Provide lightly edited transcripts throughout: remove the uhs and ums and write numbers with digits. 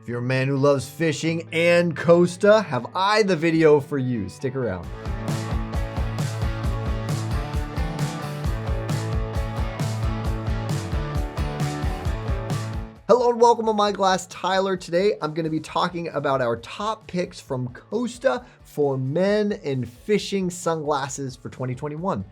you're a man who loves fishing and Costa, have I the video for you. Stick around. Hello and welcome to Eyeglass Tyler. Today I'm going to be talking about our top picks from Costa for men in fishing sunglasses for 2021.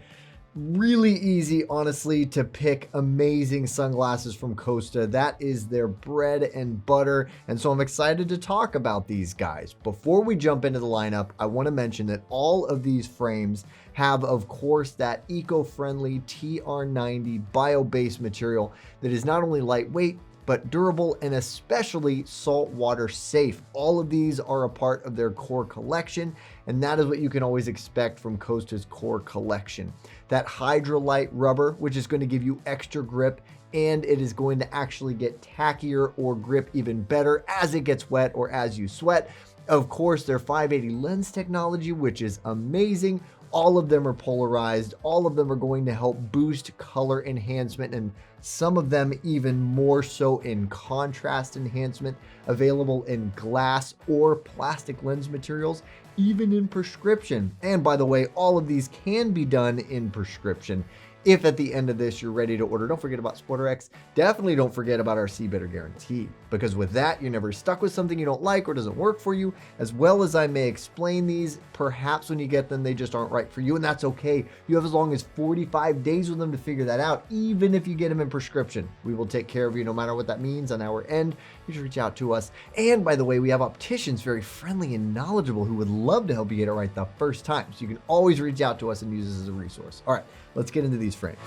Really easy, honestly, to pick amazing sunglasses from Costa. That is their bread and butter, and so I'm excited to talk about these guys. Before we jump into the lineup, I want to mention that all of these frames have, of course, that eco-friendly TR90 bio-based material that is not only lightweight, but durable and especially saltwater safe. All of these are a part of their core collection, and that is what you can always expect from Costa's core collection. That Hydrolite rubber, which is going to give you extra grip, and it is going to actually get tackier or grip even better as it gets wet or as you sweat. Of course, their 580 lens technology, which is amazing. All of them are polarized. All of them are going to help boost color enhancement, and some of them even more so in contrast enhancement, available in glass or plastic lens materials, even in prescription. And by the way, all of these can be done in prescription. If at the end of this you're ready to order, don't forget about SportRx. Definitely don't forget about our See Better guarantee, because with that, you're never stuck with something you don't like or doesn't work for you. As well as I may explain these, perhaps when you get them, they just aren't right for you, and that's okay. You have as long as 45 days with them to figure that out, even if you get them in prescription. We will take care of you no matter what that means on our end. You should reach out to us. And by the way, we have opticians, very friendly and knowledgeable, who would love to help you get it right the first time. So you can always reach out to us and use this as a resource. All right, let's get into these frames.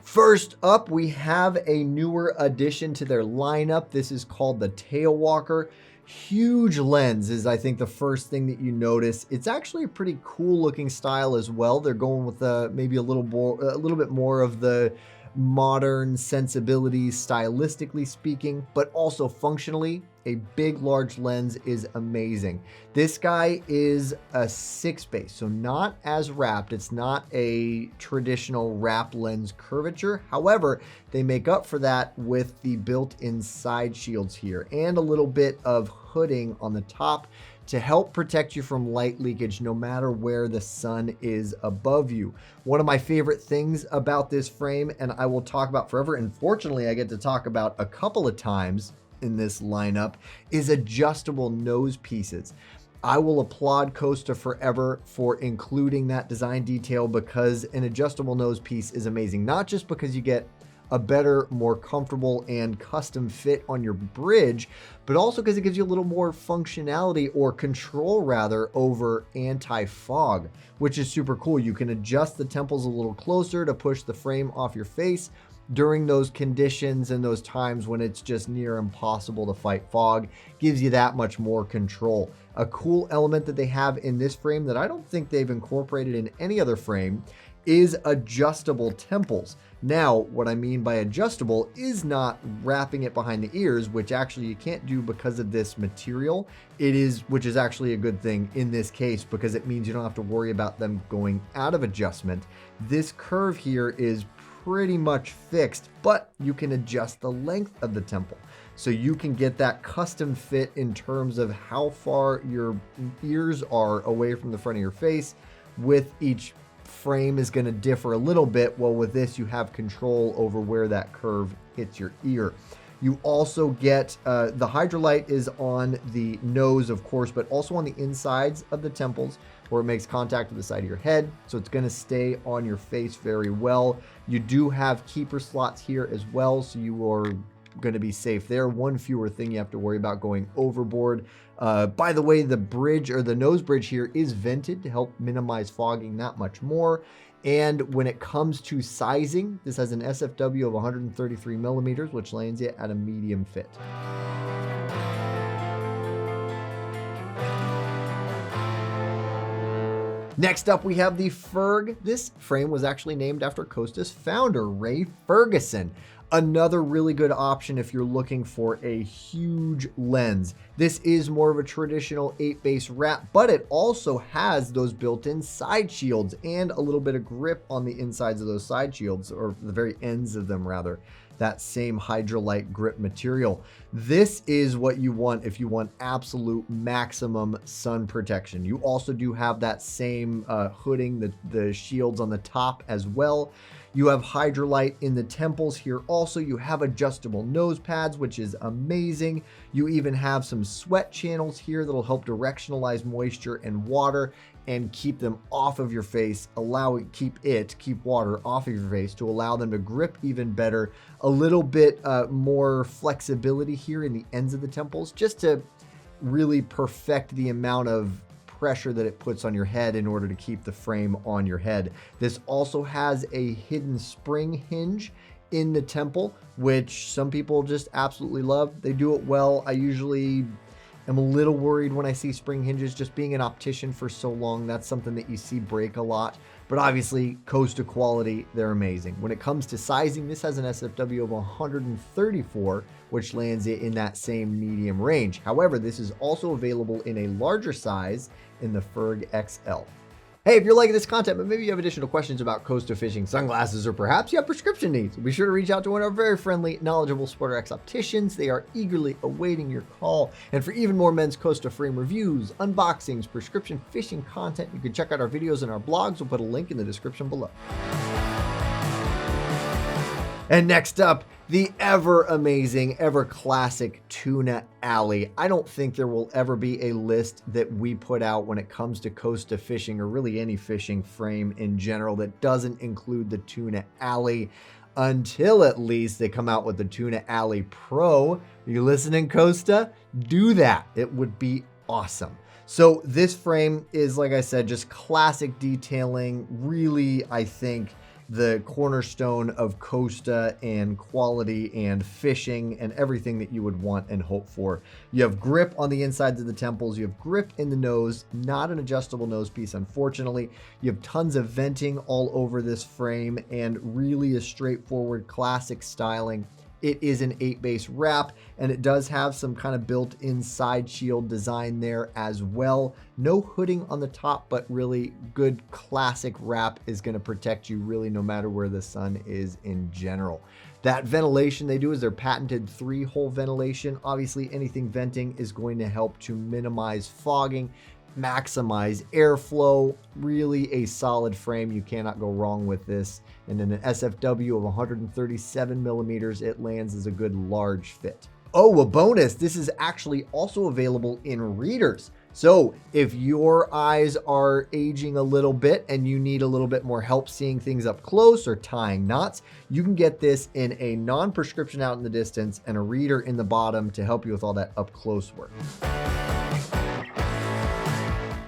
First up, we have a newer addition to their lineup. This is called the Tailwalker. Huge lens is, I think, the first thing that you notice. It's actually a pretty cool looking style as well. They're going with maybe a little bit more of the modern sensibilities, stylistically speaking, but also functionally. A big, large lens is amazing. This guy is a 6 base, so not as wrapped. It's not a traditional wrap lens curvature. However, they make up for that with the built-in side shields here and a little bit of hooding on the top to help protect you from light leakage no matter where the sun is above you. One of my favorite things about this frame, and I will talk about forever, and fortunately I get to talk about a couple of times in this lineup, is adjustable nose pieces. I will applaud Costa forever for including that design detail, because an adjustable nose piece is amazing. Not just because you get a better, more comfortable and custom fit on your bridge, but also because it gives you a little more functionality, or control rather, over anti-fog, which is super cool. You can adjust the temples a little closer to push the frame off your face during those conditions and those times when it's just near impossible to fight fog. Gives you that much more control. A cool element that they have in this frame that I don't think they've incorporated in any other frame is adjustable temples. Now, what I mean by adjustable is not wrapping it behind the ears, which actually you can't do because of this material. Which is actually a good thing in this case, because it means you don't have to worry about them going out of adjustment. This curve here is pretty much fixed, but you can adjust the length of the temple. So you can get that custom fit in terms of how far your ears are away from the front of your face. With each frame is going to differ a little bit. Well, with this, you have control over where that curve hits your ear. You also get the Hydrolite is on the nose, of course, but also on the insides of the temples, where it makes contact with the side of your head. So it's going to stay on your face very well. You do have keeper slots here as well, so you are going to be safe there. One fewer thing you have to worry about going overboard. By the way, the bridge, or the nose bridge here, is vented to help minimize fogging that much more. And when it comes to sizing, this has an SFW of 133 millimeters, which lands you at a medium fit. Next up, we have the Ferg. This frame was actually named after Costa's founder, Ray Ferguson. Another really good option if you're looking for a huge lens. This is more of a traditional 8-base wrap, but it also has those built-in side shields and a little bit of grip on the insides of those side shields, or the very ends of them rather. that same Hydrolite grip material. This is what you want if you want absolute maximum sun protection. You also do have that same hooding, the shields on the top as well. You have Hydrolite in the temples here. Also, you have adjustable nose pads, which is amazing. You even have some sweat channels here that'll help directionalize moisture and water and keep them off of your face, keep water off of your face to allow them to grip even better. A little bit more flexibility here in the ends of the temples, just to really perfect the amount of pressure that it puts on your head in order to keep the frame on your head. This also has a hidden spring hinge in the temple, which some people just absolutely love. They do it well. I usually am a little worried when I see spring hinges. Just being an optician for so long, that's something that you see break a lot. But obviously, Costa quality, they're amazing. When it comes to sizing, this has an SFW of 134, which lands it in that same medium range. However, this is also available in a larger size in the Ferg XL. Hey, if you're liking this content, but maybe you have additional questions about Costa fishing sunglasses, or perhaps you have prescription needs, be sure to reach out to one of our very friendly, knowledgeable SportRx opticians. They are eagerly awaiting your call. And for even more men's Costa frame reviews, unboxings, prescription fishing content, you can check out our videos and our blogs. We'll put a link in the description below. And next up, the ever amazing, ever classic Tuna Alley. I don't think there will ever be a list that we put out when it comes to Costa fishing, or really any fishing frame in general, that doesn't include the Tuna Alley, until at least they come out with the Tuna Alley Pro. Are you listening, Costa? Do that. It would be awesome. So this frame is, like I said, just classic detailing. Really, I think, the cornerstone of Costa and quality and fishing and everything that you would want and hope for. You have grip on the insides of the temples. You have grip in the nose, not an adjustable nose piece, unfortunately. You have tons of venting all over this frame and really a straightforward classic styling. It is an 8-base wrap, and it does have some kind of built-in side shield design there as well. No hooding on the top, but really good classic wrap is going to protect you really no matter where the sun is in general. That ventilation they do is their patented 3-hole ventilation. Obviously, anything venting is going to help to minimize fogging, maximize airflow. Really a solid frame. You cannot go wrong with this. And in an SFW of 137 millimeters, it lands as a good large fit. Oh, a bonus. This is actually also available in readers. So if your eyes are aging a little bit and you need a little bit more help seeing things up close or tying knots, you can get this in a non-prescription out in the distance and a reader in the bottom to help you with all that up close work.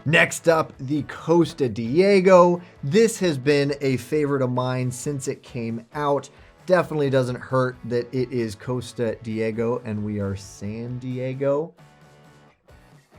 Next up, the Costa Diego. This has been a favorite of mine since it came out. Definitely doesn't hurt that it is Costa Diego and we are San Diego.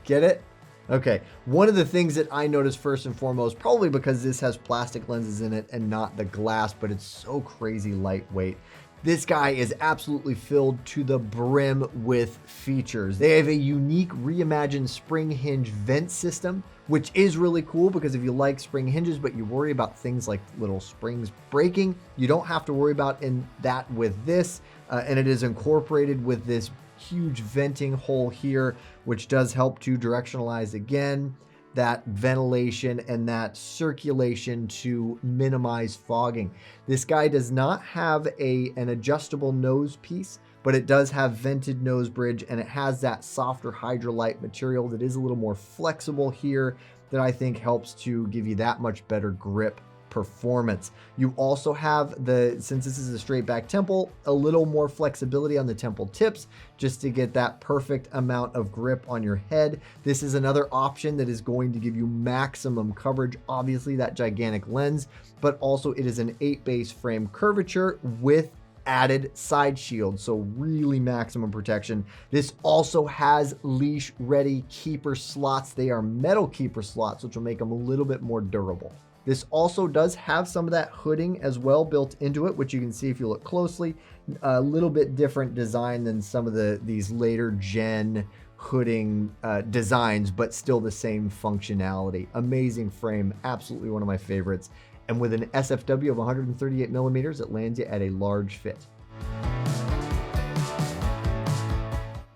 Get it? Okay. One of the things that I noticed first and foremost, probably because this has plastic lenses in it and not the glass, but it's so crazy lightweight. This guy is absolutely filled to the brim with features. They have a unique reimagined spring hinge vent system, which is really cool because if you like spring hinges, but you worry about things like little springs breaking, you don't have to worry about that with this. And it is incorporated with this huge venting hole here, which does help to directionalize again that ventilation and that circulation to minimize fogging. This guy does not have an adjustable nose piece, but it does have vented nose bridge, and it has that softer Hydrolite material that is a little more flexible here that I think helps to give you that much better grip performance. You also have since this is a straight back temple, a little more flexibility on the temple tips just to get that perfect amount of grip on your head. This is another option that is going to give you maximum coverage. Obviously that gigantic lens, but also it is an 8-base frame curvature with added side shield, so really maximum protection. This also has leash ready keeper slots. They are metal keeper slots, which will make them a little bit more durable. This also does have some of that hooding as well built into it, which you can see if you look closely. A little bit different design than some of these later gen hooding designs, but still the same functionality. Amazing frame, absolutely one of my favorites. And with an SFW of 138 millimeters, it lands you at a large fit.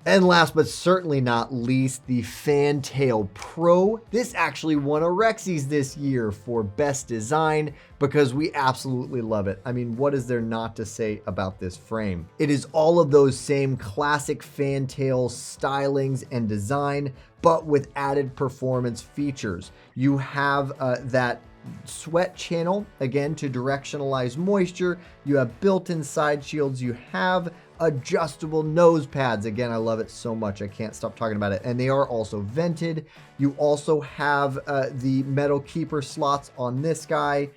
And last but certainly not least, the Fantail Pro. This actually won a Rexy's this year for best design because we absolutely love it. I mean, what is there not to say about this frame? It is all of those same classic Fantail stylings and design, but with added performance features. You have that sweat channel, again, to directionalize moisture. You have built-in side shields. You have adjustable nose pads. Again, I love it so much. I can't stop talking about it. And they are also vented. You also have the metal keeper slots on this guy.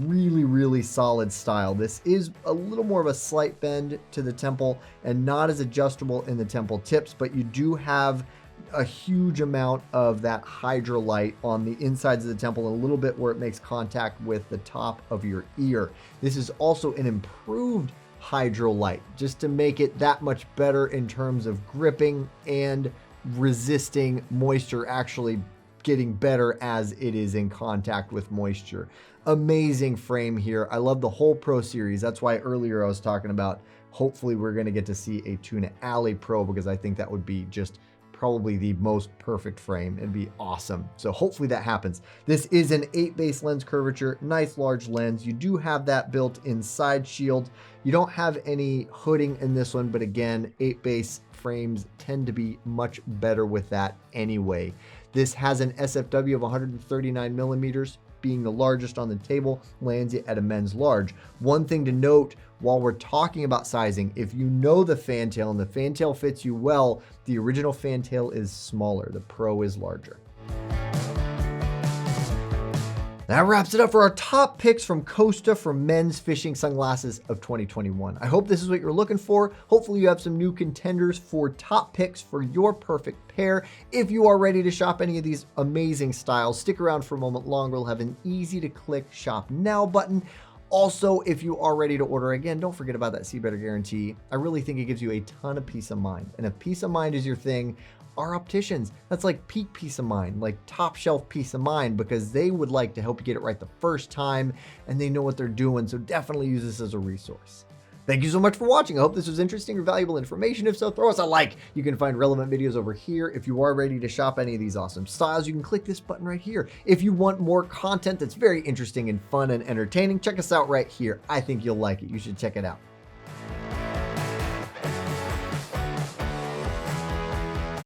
Really, really solid style. This is a little more of a slight bend to the temple and not as adjustable in the temple tips, but you do have a huge amount of that hydrolite on the insides of the temple and a little bit where it makes contact with the top of your ear. This is also an improved hydrolite just to make it that much better in terms of gripping and resisting moisture, actually getting better as it is in contact with moisture. Amazing frame here. I love the whole Pro series. That's why earlier I was talking about hopefully we're going to get to see a Tuna Alley Pro, because I think that would be just probably the most perfect frame. It'd be awesome. So hopefully that happens. This is an 8 base lens curvature, nice large lens. You do have that built-in side shield. You don't have any hooding in this one, but again, 8 base frames tend to be much better with that anyway. This has an SFW of 139 millimeters, being the largest on the table, lands you at a men's large. One thing to note while we're talking about sizing, if you know the Fantail and the Fantail fits you well, the original Fantail is smaller, the Pro is larger. That wraps it up for our top picks from Costa for men's fishing sunglasses of 2021. I hope this is what you're looking for. Hopefully you have some new contenders for top picks for your perfect pair. If you are ready to shop any of these amazing styles, stick around for a moment longer. We'll have an easy to click shop now button. Also, if you are ready to order, again, don't forget about that See Better guarantee. I really think it gives you a ton of peace of mind. And if peace of mind is your thing, our opticians, that's like peak peace of mind, like top shelf peace of mind, because they would like to help you get it right the first time and they know what they're doing. So definitely use this as a resource. Thank you so much for watching. I hope this was interesting or valuable information. If so, throw us a like. You can find relevant videos over here. If you are ready to shop any of these awesome styles, you can click this button right here. If you want more content that's very interesting and fun and entertaining, check us out right here. I think you'll like it. You should check it out.